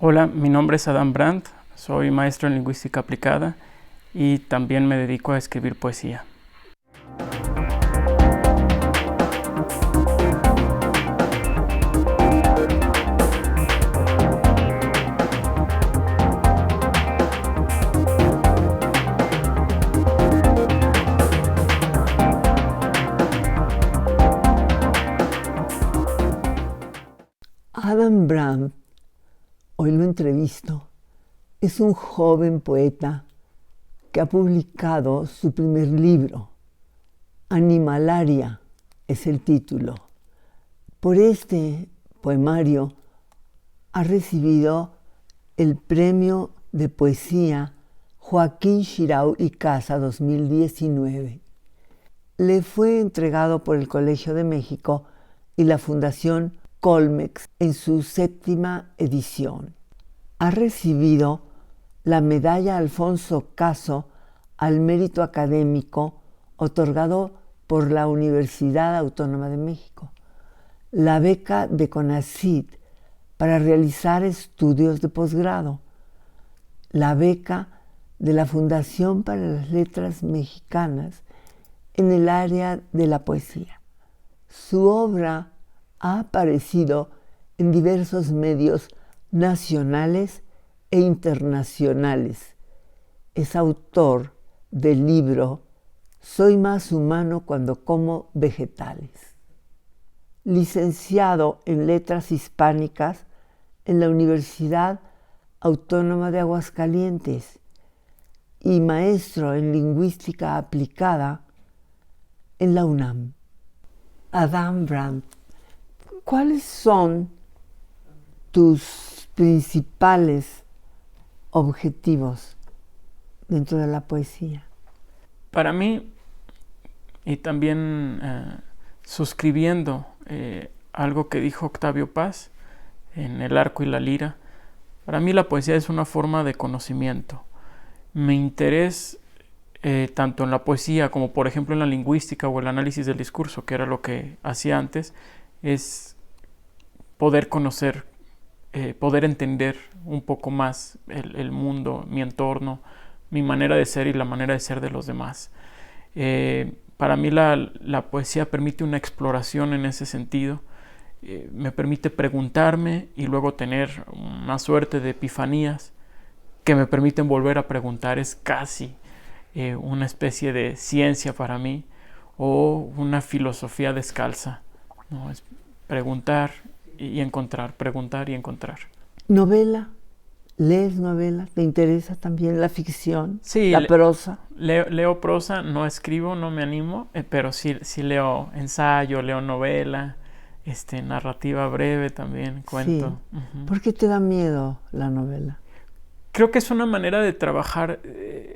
Hola, mi nombre es Adam Brandt, soy maestro en lingüística aplicada y también me dedico a escribir poesía. Adam Brandt, hoy lo entrevisto, es un joven poeta que ha publicado su primer libro, Animalaria es el título. Por este poemario ha recibido el Premio de Poesía Joaquín Xirau y Casa 2019. Le fue entregado por el Colegio de México y la Fundación Colmex en su 7ª edición. Ha recibido la medalla Alfonso Caso al mérito académico otorgado por la Universidad Autónoma de México, la beca de CONACYT para realizar estudios de posgrado, la beca de la Fundación para las Letras Mexicanas en el área de la poesía. Su obra ha aparecido en diversos medios nacionales e internacionales. Es autor del libro Soy más humano cuando como vegetales. Licenciado en Letras Hispánicas en la Universidad Autónoma de Aguascalientes y maestro en Lingüística Aplicada en la UNAM. Adam Brandt, ¿cuáles son tus principales objetivos dentro de la poesía? Para mí, y también suscribiendo algo que dijo Octavio Paz en El arco y la lira, para mí la poesía es una forma de conocimiento. Mi interés tanto en la poesía como por ejemplo en la lingüística o el análisis del discurso, que era lo que hacía antes, es poder conocer, poder entender un poco más el mundo, mi entorno, mi manera de ser y la manera de ser de los demás. Para mí la poesía permite una exploración en ese sentido. Me permite preguntarme y luego tener una suerte de epifanías que me permiten volver a preguntar. Es casi una especie de ciencia para mí o una filosofía descalza, ¿no? Es preguntar y encontrar, preguntar y encontrar. ¿Novela? ¿Lees novela? ¿Te interesa también la ficción? Sí, ¿La prosa? Leo prosa, no escribo, no me animo, pero sí leo ensayo, leo novela, narrativa breve también, cuento. Sí. ¿Por qué te da miedo la novela? Creo que es una manera de trabajar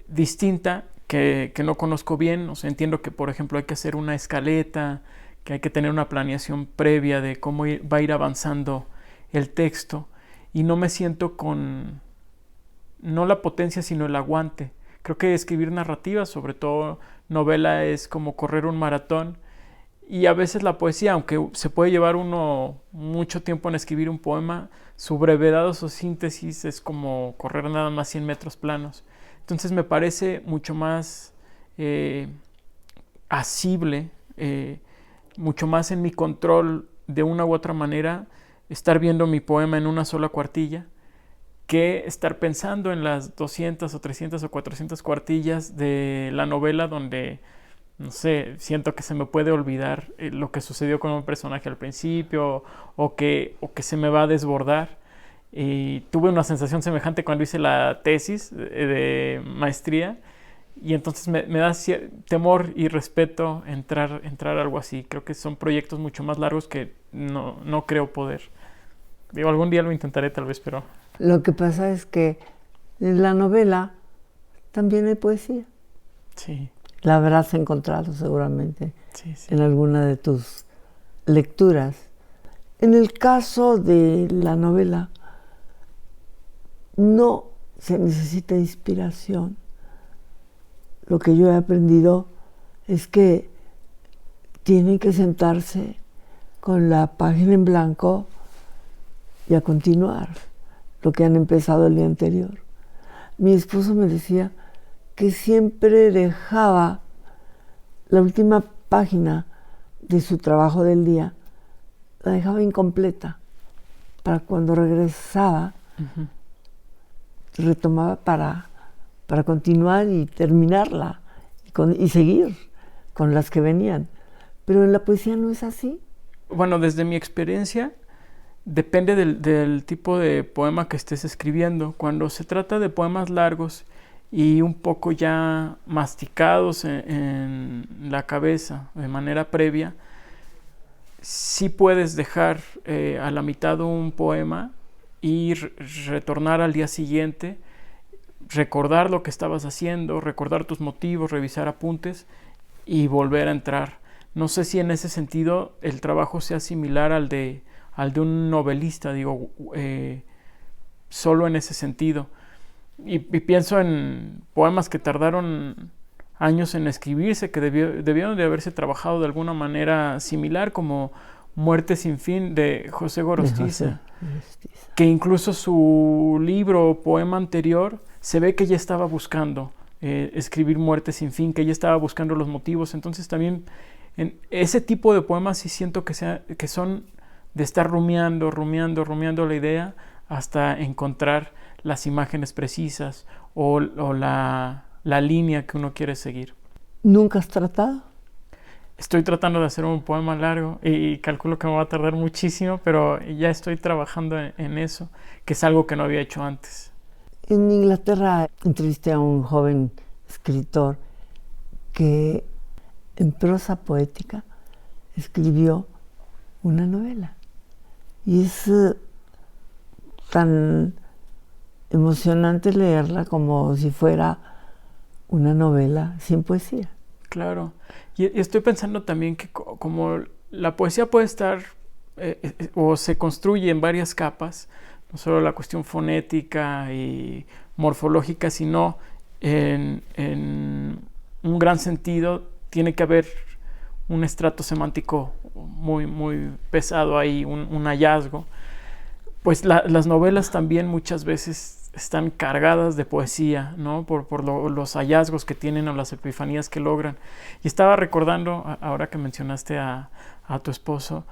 distinta que no conozco bien. O sea, entiendo que, por ejemplo, hay que hacer una escaleta, que hay que tener una planeación previa de cómo va a ir avanzando el texto. Y no me siento con, no la potencia, sino el aguante. Creo que escribir narrativa, sobre todo novela, es como correr un maratón. Y a veces la poesía, aunque se puede llevar uno mucho tiempo en escribir un poema, su brevedad o su síntesis es como correr nada más 100 metros planos. Entonces me parece mucho más asible, mucho más en mi control de una u otra manera, estar viendo mi poema en una sola cuartilla, que estar pensando en las 200 o 300 o 400 cuartillas de la novela donde, no sé, siento que se me puede olvidar lo que sucedió con un personaje al principio o que se me va a desbordar. Y tuve una sensación semejante cuando hice la tesis de maestría y entonces me da temor y respeto entrar a algo así. Creo que son proyectos mucho más largos que no creo poder. Digo, algún día lo intentaré tal vez, pero... Lo que pasa es que en la novela también hay poesía. Sí. La habrás encontrado seguramente Sí. en alguna de tus lecturas. En el caso de la novela, no se necesita inspiración. Lo que yo he aprendido es que tienen que sentarse con la página en blanco y a continuar. lo que han empezado el día anterior. Mi esposo me decía que siempre dejaba la última página de su trabajo del día, la dejaba incompleta, para cuando regresaba, retomaba para continuar y terminarla y seguir con las que venían. Pero en la poesía no es así. Bueno, desde mi experiencia, depende del tipo de poema que estés escribiendo. Cuando se trata de poemas largos y un poco ya masticados en la cabeza de manera previa, sí puedes dejar a la mitad un poema y retornar al día siguiente, recordar lo que estabas haciendo, recordar tus motivos, revisar apuntes y volver a entrar. No sé si en ese sentido el trabajo sea similar al de un novelista, digo, solo en ese sentido. Y pienso en poemas que tardaron años en escribirse, que debieron de haberse trabajado de alguna manera similar, como Muerte sin fin de José Gorostiza, que incluso su libro o poema anterior se ve que ya estaba buscando escribir Muerte sin fin, que ya estaba buscando los motivos. Entonces también en ese tipo de poemas sí siento que son de estar rumiando la idea hasta encontrar las imágenes precisas o la línea que uno quiere seguir. ¿Nunca has tratado? Estoy tratando de hacer un poema largo y calculo que me va a tardar muchísimo, pero ya estoy trabajando en eso, que es algo que no había hecho antes. En Inglaterra entrevisté a un joven escritor que en prosa poética escribió una novela. Y es tan emocionante leerla como si fuera una novela sin poesía. Claro. Y estoy pensando también que como la poesía puede estar o se construye en varias capas, no solo la cuestión fonética y morfológica, sino en un gran sentido tiene que haber un estrato semántico muy, muy pesado ahí, un hallazgo. Pues las novelas también muchas veces están cargadas de poesía, ¿no? Por los hallazgos que tienen o las epifanías que logran. Y estaba recordando, ahora que mencionaste a tu esposo,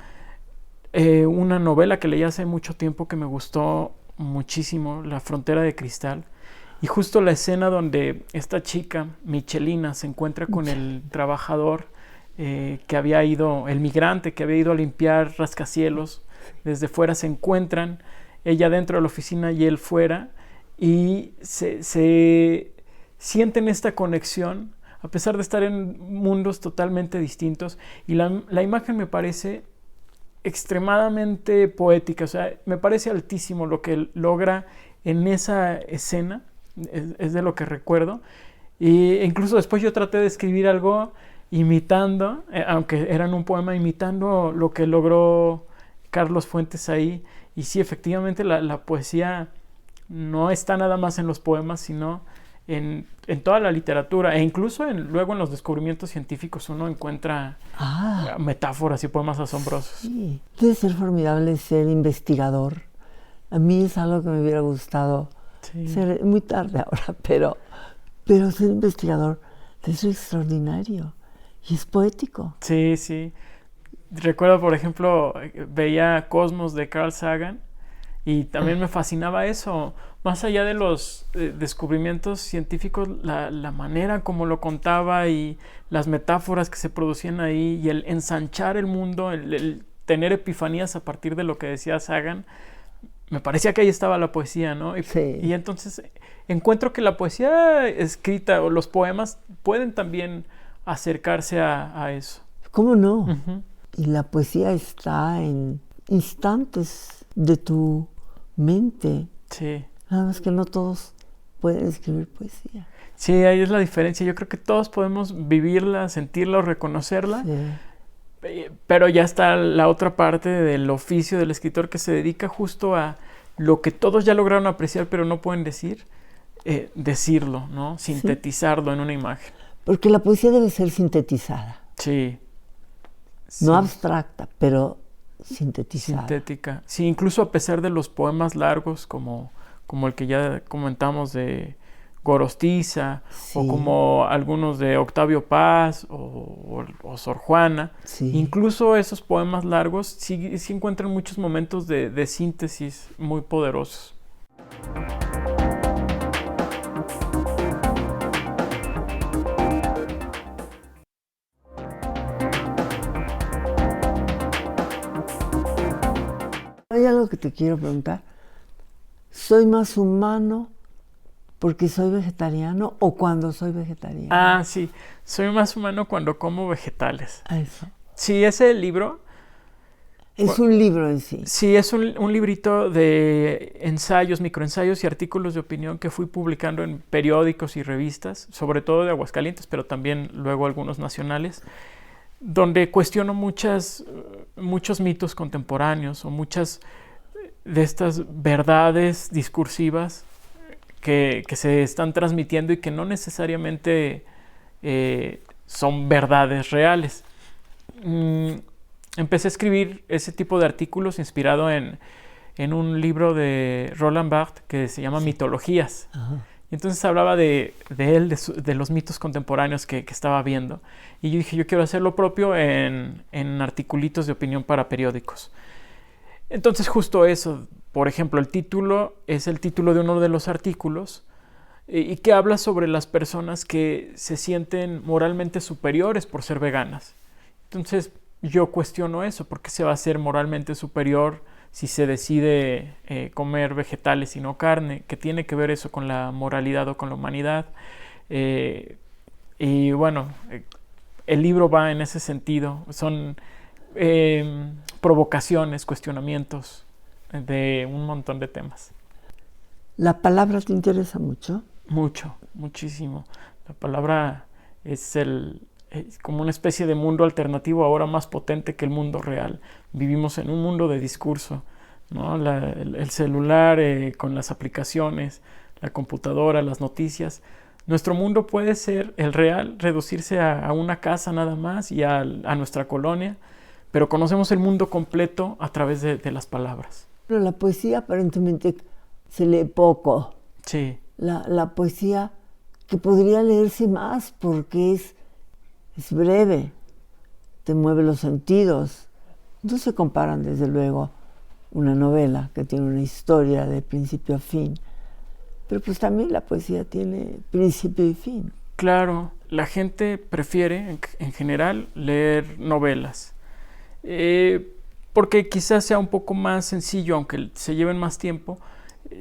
una novela que leí hace mucho tiempo que me gustó muchísimo, La frontera de cristal. Y justo la escena donde esta chica, Michelina, se encuentra con el trabajador que había ido, el migrante que había ido a limpiar rascacielos, desde fuera se encuentran, ella dentro de la oficina y él fuera, y se sienten esta conexión a pesar de estar en mundos totalmente distintos. Y la imagen me parece extremadamente poética, o sea, me parece altísimo lo que logra en esa escena, es de lo que recuerdo. E incluso después yo traté de escribir algo imitando, aunque era en un poema, imitando lo que logró Carlos Fuentes ahí. Y sí, efectivamente la poesía no está nada más en los poemas, sino en toda la literatura, e incluso luego en los descubrimientos científicos uno encuentra metáforas y poemas asombrosos. Sí. Debe ser formidable ser investigador. A mí es algo que me hubiera gustado ser muy tarde ahora, pero ser investigador es extraordinario y es poético. Sí, sí. Recuerdo, por ejemplo, veía Cosmos de Carl Sagan y también me fascinaba eso. Más allá de los descubrimientos científicos, la manera como lo contaba y las metáforas que se producían ahí y el ensanchar el mundo, el tener epifanías a partir de lo que decía Sagan, me parecía que ahí estaba la poesía, ¿no? Y entonces encuentro que la poesía escrita o los poemas pueden también acercarse a eso. ¿Cómo no? Uh-huh. Y la poesía está en instantes de tu mente. Sí. Nada más que no todos pueden escribir poesía. Sí, ahí es la diferencia. Yo creo que todos podemos vivirla, sentirla o reconocerla. Sí. Pero ya está la otra parte del oficio del escritor que se dedica justo a lo que todos ya lograron apreciar pero no pueden decir, decirlo, ¿no? Sintetizarlo en una imagen. Porque la poesía debe ser sintetizada. Sí. No abstracta, pero sintetizada. Sintética. Sí, incluso a pesar de los poemas largos como como el que ya comentamos de Gorostiza, Sí. o como algunos de Octavio Paz o Sor Juana. Sí. Incluso esos poemas largos sí encuentran muchos momentos de síntesis muy poderosos. Hay algo que te quiero preguntar. ¿Soy más humano porque soy vegetariano o cuando soy vegetariano? Ah, sí. Soy más humano cuando como vegetales. Eso. Sí, ese libro... Es un libro en sí. Sí, es un librito de ensayos, microensayos y artículos de opinión que fui publicando en periódicos y revistas, sobre todo de Aguascalientes, pero también luego algunos nacionales, donde cuestiono muchos mitos contemporáneos o muchas de estas verdades discursivas que se están transmitiendo y que no necesariamente son verdades reales. Empecé a escribir ese tipo de artículos inspirado en un libro de Roland Barthes que se llama Mitologías. Ajá. Y entonces hablaba de él, de los mitos contemporáneos que estaba viendo. Y yo dije, yo quiero hacer lo propio en articulitos de opinión para periódicos. Entonces justo eso, por ejemplo, el título es el título de uno de los artículos y que habla sobre las personas que se sienten moralmente superiores por ser veganas. Entonces yo cuestiono eso, ¿por qué se va a ser moralmente superior si se decide comer vegetales y no carne? ¿Qué tiene que ver eso con la moralidad o con la humanidad? Y bueno, el libro va en ese sentido. Son provocaciones, cuestionamientos de un montón de temas. ¿La palabra te interesa mucho? Mucho, muchísimo. La palabra es como una especie de mundo alternativo ahora más potente que el mundo real. Vivimos en un mundo de discurso, ¿no? El celular con las aplicaciones, la computadora, las noticias. Nuestro mundo puede ser el real, reducirse a una casa nada más y a nuestra colonia, pero conocemos el mundo completo a través de las palabras. Pero la poesía aparentemente se lee poco. Sí. La poesía que podría leerse más porque es breve, te mueve los sentidos. No se comparan, desde luego, una novela que tiene una historia de principio a fin, pero pues también la poesía tiene principio y fin. Claro, la gente prefiere en general leer novelas, porque quizás sea un poco más sencillo, aunque se lleven más tiempo,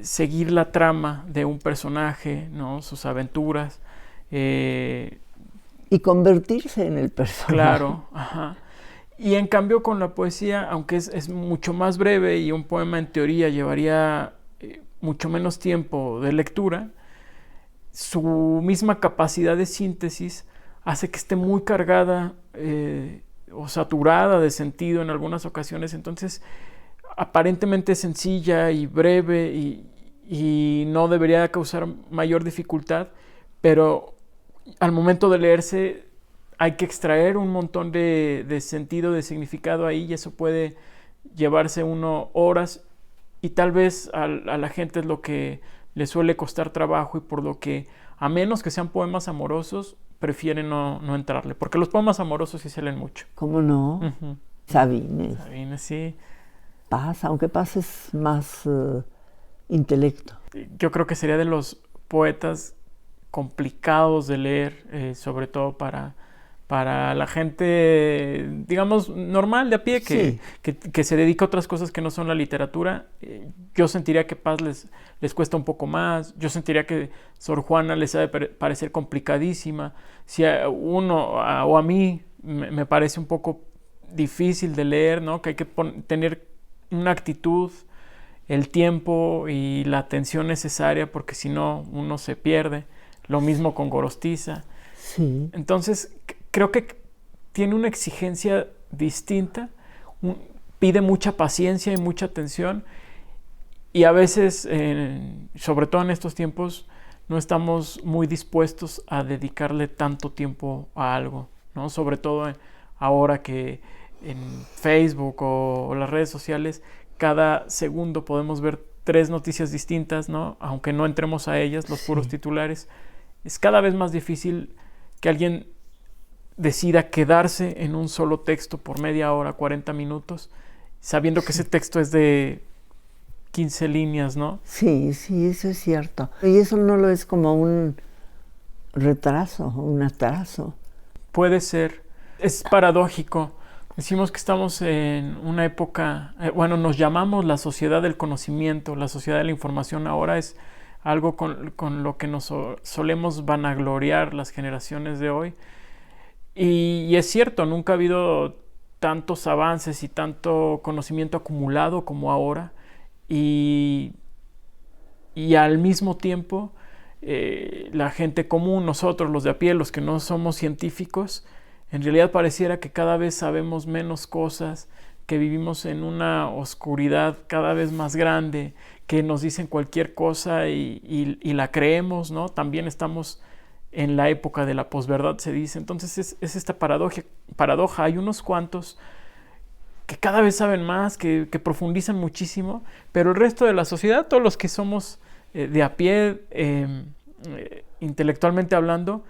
seguir la trama de un personaje, ¿no? Sus aventuras. Y convertirse en el personaje. Claro, ajá. Y en cambio con la poesía, aunque es mucho más breve y un poema en teoría llevaría mucho menos tiempo de lectura, su misma capacidad de síntesis hace que esté muy cargada o saturada de sentido en algunas ocasiones. Entonces, aparentemente sencilla y breve y no debería causar mayor dificultad, pero al momento de leerse hay que extraer un montón de sentido, de significado ahí, y eso puede llevarse uno horas, y tal vez a la gente es lo que le suele costar trabajo, y por lo que, a menos que sean poemas amorosos, prefieren no entrarle, porque los poemas amorosos sí se leen mucho. ¿Cómo no? Uh-huh. Sabines. Sabines, sí. Pasa, aunque pases más intelecto. Yo creo que sería de los poetas complicados de leer, sobre todo para la gente, digamos, normal, de a pie, que se dedica a otras cosas que no son la literatura. Yo sentiría que Paz les cuesta un poco más. Yo sentiría que Sor Juana les ha de parecer complicadísima. Si a uno o a mí me parece un poco difícil de leer, ¿no? Que hay que tener una actitud, el tiempo y la atención necesaria, porque si no uno se pierde. Lo mismo con Gorostiza. Sí. Entonces, creo que tiene una exigencia distinta, pide mucha paciencia y mucha atención, y a veces, sobre todo en estos tiempos, no estamos muy dispuestos a dedicarle tanto tiempo a algo, ¿no? Sobre todo ahora que en Facebook o las redes sociales, cada segundo podemos ver 3 noticias distintas, ¿no? Aunque no entremos a ellas, los puros titulares, es cada vez más difícil que alguien decida quedarse en un solo texto por media hora, 40 minutos, sabiendo que ese texto es de 15 líneas, ¿no? Sí, eso es cierto. Y eso no lo es como un retraso, un atraso. Puede ser. Es paradójico. Decimos que estamos en una época, nos llamamos la sociedad del conocimiento, la sociedad de la información. Ahora es algo con lo que nos solemos vanagloriar las generaciones de hoy. Y es cierto, nunca ha habido tantos avances y tanto conocimiento acumulado como ahora. Y al mismo tiempo, la gente común, nosotros, los de a pie, los que no somos científicos, en realidad pareciera que cada vez sabemos menos cosas, que vivimos en una oscuridad cada vez más grande, que nos dicen cualquier cosa y la creemos, ¿no? También estamos en la época de la posverdad, se dice. Entonces es esta paradoja. Hay unos cuantos que cada vez saben más, que profundizan muchísimo, pero el resto de la sociedad, todos los que somos de a pie, intelectualmente hablando,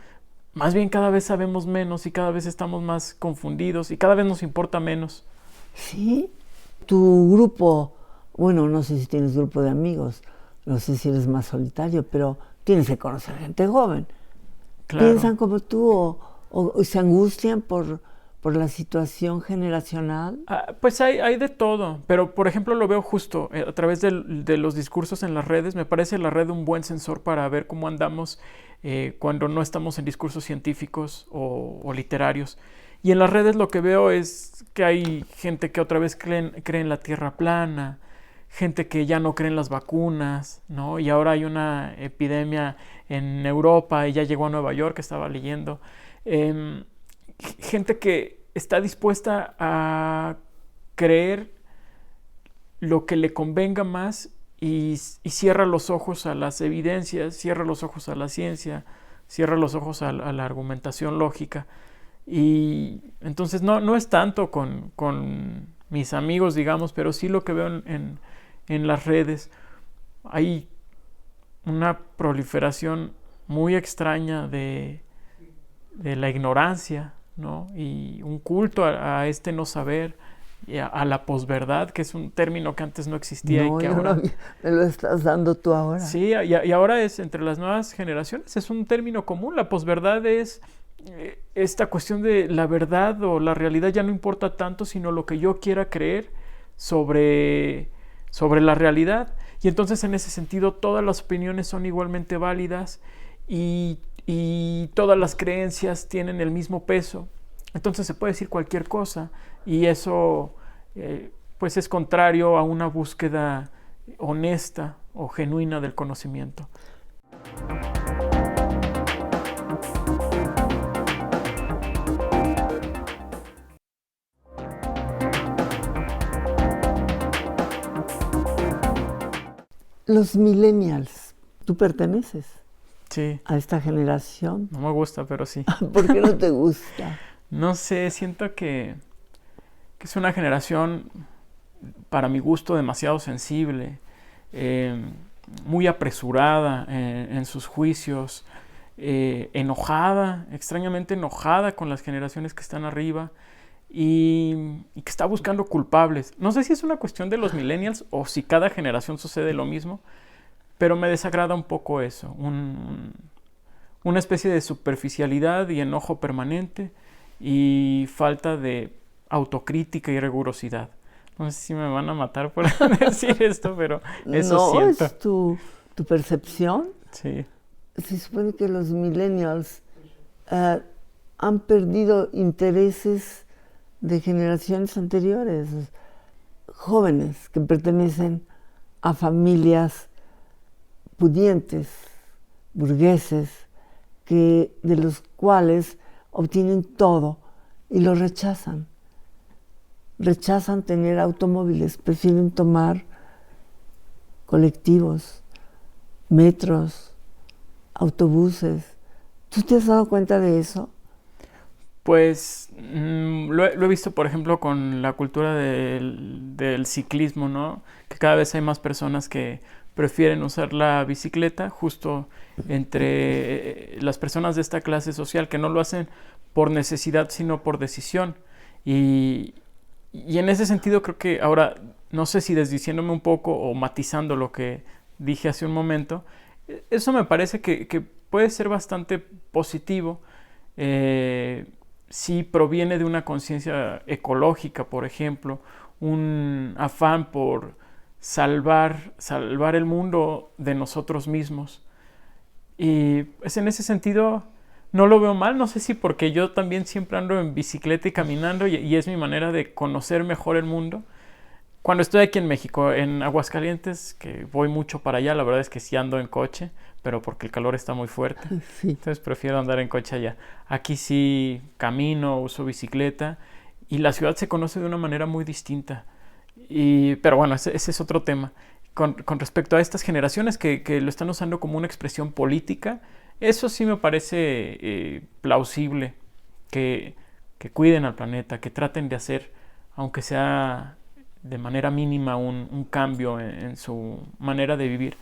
más bien cada vez sabemos menos y cada vez estamos más confundidos y cada vez nos importa menos. Sí, tu grupo, bueno, no sé si tienes grupo de amigos, no sé si eres más solitario, pero tienes que conocer gente joven. Claro. ¿Piensan como tú o se angustian por la situación generacional? Pues hay de todo, pero por ejemplo lo veo justo a través de los discursos en las redes. Me parece la red un buen sensor para ver cómo andamos cuando no estamos en discursos científicos o literarios. Y en las redes lo que veo es que hay gente que otra vez cree en la tierra plana, gente que ya no cree en las vacunas, ¿no? Y ahora hay una epidemia en Europa y ya llegó a Nueva York, estaba leyendo. Gente que está dispuesta a creer lo que le convenga más y cierra los ojos a las evidencias, cierra los ojos a la ciencia, cierra los ojos a la argumentación lógica. Y entonces no es tanto con mis amigos, digamos, pero sí lo que veo en las redes. Hay una proliferación muy extraña de la ignorancia, ¿no? Y un culto a este no saber, y a la posverdad, que es un término que antes no existía. No, y que ahora me lo estás dando tú ahora. Sí, y ahora es entre las nuevas generaciones, es un término común. La posverdad es esta cuestión de la verdad o la realidad ya no importa tanto, sino lo que yo quiera creer sobre la realidad. Y entonces en ese sentido todas las opiniones son igualmente válidas y todas las creencias tienen el mismo peso. Entonces se puede decir cualquier cosa y eso pues es contrario a una búsqueda honesta o genuina del conocimiento. Los millennials, ¿tú perteneces? Sí. ¿A esta generación? No me gusta, pero sí. ¿Por qué no te gusta? No sé, siento que es una generación, para mi gusto, demasiado sensible, muy apresurada en sus juicios, enojada, extrañamente enojada con las generaciones que están arriba y que está buscando culpables. No sé si es una cuestión de los millennials o si cada generación sucede lo mismo, pero me desagrada un poco eso, una especie de superficialidad y enojo permanente y falta de autocrítica y rigurosidad. No sé si me van a matar por decir esto, pero eso siento. ¿No es tu percepción? Sí. Se supone que los millennials han perdido intereses de generaciones anteriores, jóvenes que pertenecen a familias pudientes, burgueses, de los cuales obtienen todo y lo rechazan. Rechazan tener automóviles, prefieren tomar colectivos, metros, autobuses. ¿Tú te has dado cuenta de eso? Pues lo he visto, por ejemplo, con la cultura del del ciclismo, ¿no? Que cada vez hay más personas que prefieren usar la bicicleta, justo entre las personas de esta clase social que no lo hacen por necesidad, sino por decisión. Y en ese sentido creo que ahora, no sé si desdiciéndome un poco o matizando lo que dije hace un momento, eso me parece que puede ser bastante positivo si proviene de una conciencia ecológica, por ejemplo, un afán por salvar el mundo de nosotros mismos. Y pues en ese sentido no lo veo mal, no sé si porque yo también siempre ando en bicicleta y caminando y es mi manera de conocer mejor el mundo. Cuando estoy aquí en México, en Aguascalientes, que voy mucho para allá, la verdad es que sí ando en coche, pero porque el calor está muy fuerte. Sí. Entonces prefiero andar en coche allá. Aquí sí camino, uso bicicleta y la ciudad se conoce de una manera muy distinta. Pero bueno, ese es otro tema. Con respecto a estas generaciones que lo están usando como una expresión política, eso sí me parece plausible, que cuiden al planeta, que traten de hacer, aunque sea de manera mínima, un cambio en su manera de vivir,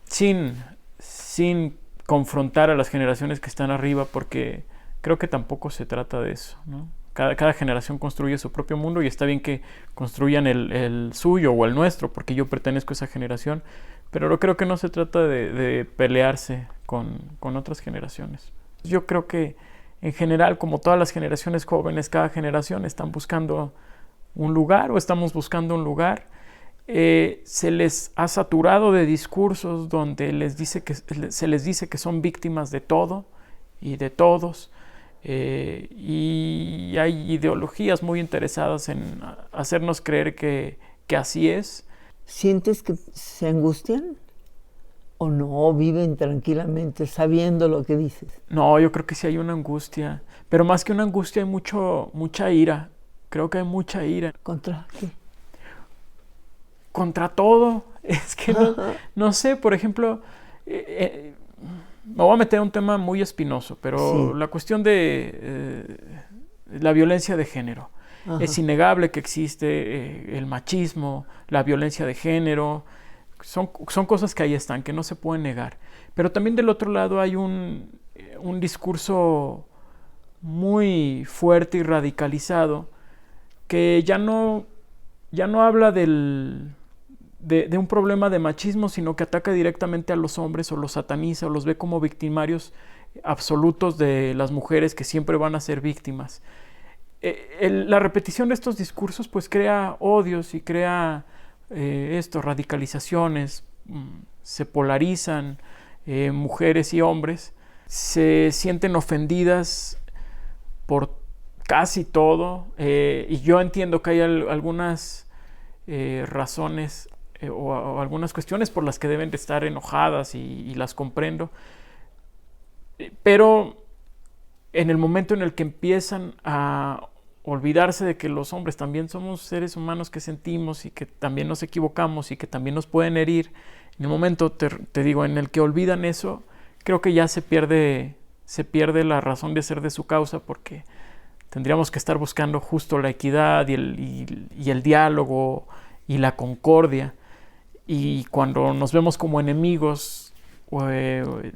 sin confrontar a las generaciones que están arriba, porque creo que tampoco se trata de eso, ¿no? Cada generación construye su propio mundo y está bien que construyan el suyo o el nuestro, porque yo pertenezco a esa generación, pero creo que no se trata de pelearse con otras generaciones. Yo creo que en general, como todas las generaciones jóvenes, cada generación están buscando un lugar o estamos buscando un lugar. Se les ha saturado de discursos donde se les dice que son víctimas de todo y de todos. Y hay ideologías muy interesadas en hacernos creer que así es. ¿Sientes que se angustian? ¿O no viven tranquilamente sabiendo lo que dices? No, yo creo que sí hay una angustia, pero más que una angustia hay mucha ira. Creo que hay mucha ira. ¿Contra qué? Contra todo. Es que no sé, por ejemplo, me voy a meter en un tema muy espinoso, pero sí, la cuestión de la violencia de género. Ajá. Es innegable que existe el machismo, la violencia de género. Son cosas que ahí están, que no se pueden negar. Pero también del otro lado hay un discurso muy fuerte y radicalizado que ya no habla de un problema de machismo, sino que ataca directamente a los hombres o los sataniza o los ve como victimarios absolutos de las mujeres que siempre van a ser víctimas. La repetición de estos discursos pues crea odios y crea radicalizaciones, se polarizan mujeres y hombres, se sienten ofendidas por casi todo, y yo entiendo que hay algunas razones o algunas cuestiones por las que deben de estar enojadas y las comprendo, pero en el momento en el que empiezan a olvidarse de que los hombres también somos seres humanos que sentimos y que también nos equivocamos y que también nos pueden herir, en el momento, te digo, en el que olvidan eso, creo que ya se pierde la razón de ser de su causa, porque tendríamos que estar buscando justo la equidad y el diálogo y la concordia. Y cuando nos vemos como enemigos,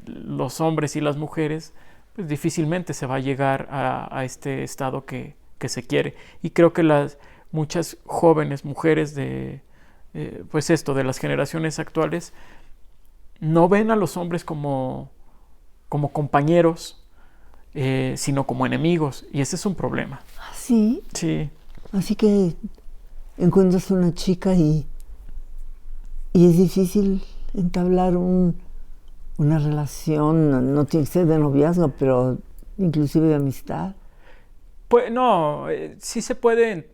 los hombres y las mujeres, pues difícilmente se va a llegar a este estado que se quiere. Y creo que muchas jóvenes mujeres de las generaciones actuales no ven a los hombres como compañeros, sino como enemigos, y ese es un problema. ¿Sí? Sí. Así que encuentras una chica y es difícil entablar una relación, no tiene que ser de noviazgo, pero inclusive de amistad. Pues no, sí se puede,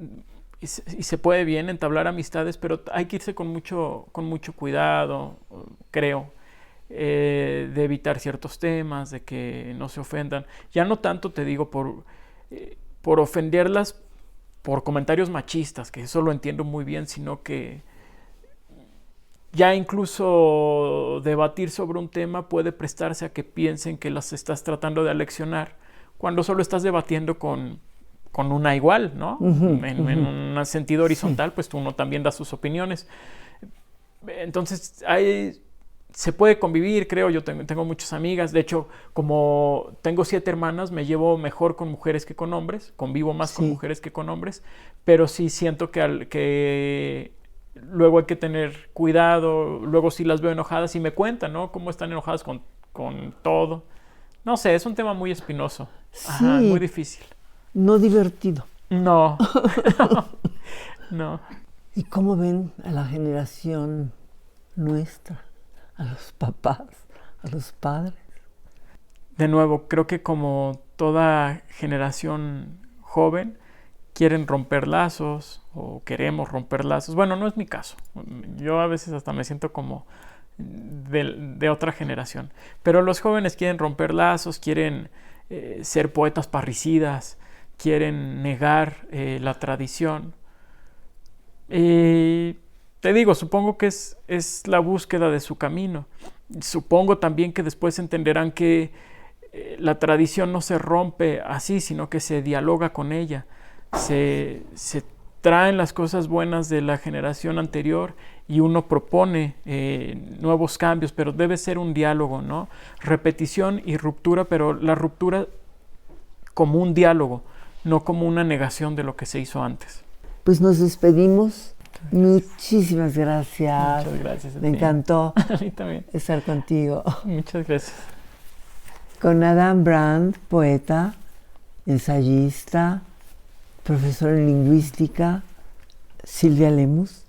y se puede bien entablar amistades, pero hay que irse con mucho cuidado, creo. De evitar ciertos temas, de que no se ofendan. Ya no tanto, te digo, por ofenderlas por comentarios machistas, que eso lo entiendo muy bien, sino que ya incluso debatir sobre un tema puede prestarse a que piensen que las estás tratando de aleccionar, cuando solo estás debatiendo con con una igual, ¿no? En un sentido horizontal, Sí. pues uno también da sus opiniones. Entonces, se puede convivir, creo. Yo tengo muchas amigas. De hecho, como tengo 7 hermanas, me llevo mejor con mujeres que con hombres. Convivo más con Sí. mujeres que con hombres. Pero sí siento que luego hay que tener cuidado. Luego sí las veo enojadas y me cuentan, ¿no? Cómo están enojadas con todo. No sé, es un tema muy espinoso. Ajá, muy Sí, difícil. no divertido. No, no. ¿Y cómo ven a la generación nuestra, a los papás, a los padres? De nuevo, creo que como toda generación joven, quieren romper lazos o queremos romper lazos. Bueno, no es mi caso. Yo a veces hasta me siento como de otra generación. Pero los jóvenes quieren romper lazos, quieren ser poetas parricidas, quieren negar la tradición. Te digo, supongo que es la búsqueda de su camino. Supongo también que después entenderán que la tradición no se rompe así, sino que se dialoga con ella. Se traen las cosas buenas de la generación anterior y uno propone nuevos cambios, pero debe ser un diálogo, ¿no? Repetición y ruptura, pero la ruptura como un diálogo, no como una negación de lo que se hizo antes. Pues nos despedimos. Muchísimas gracias. Muchas gracias a Me ti. encantó A mí también. estar contigo. Muchas gracias. Con Adam Brandt, poeta, ensayista, profesor en lingüística, Silvia Lemus.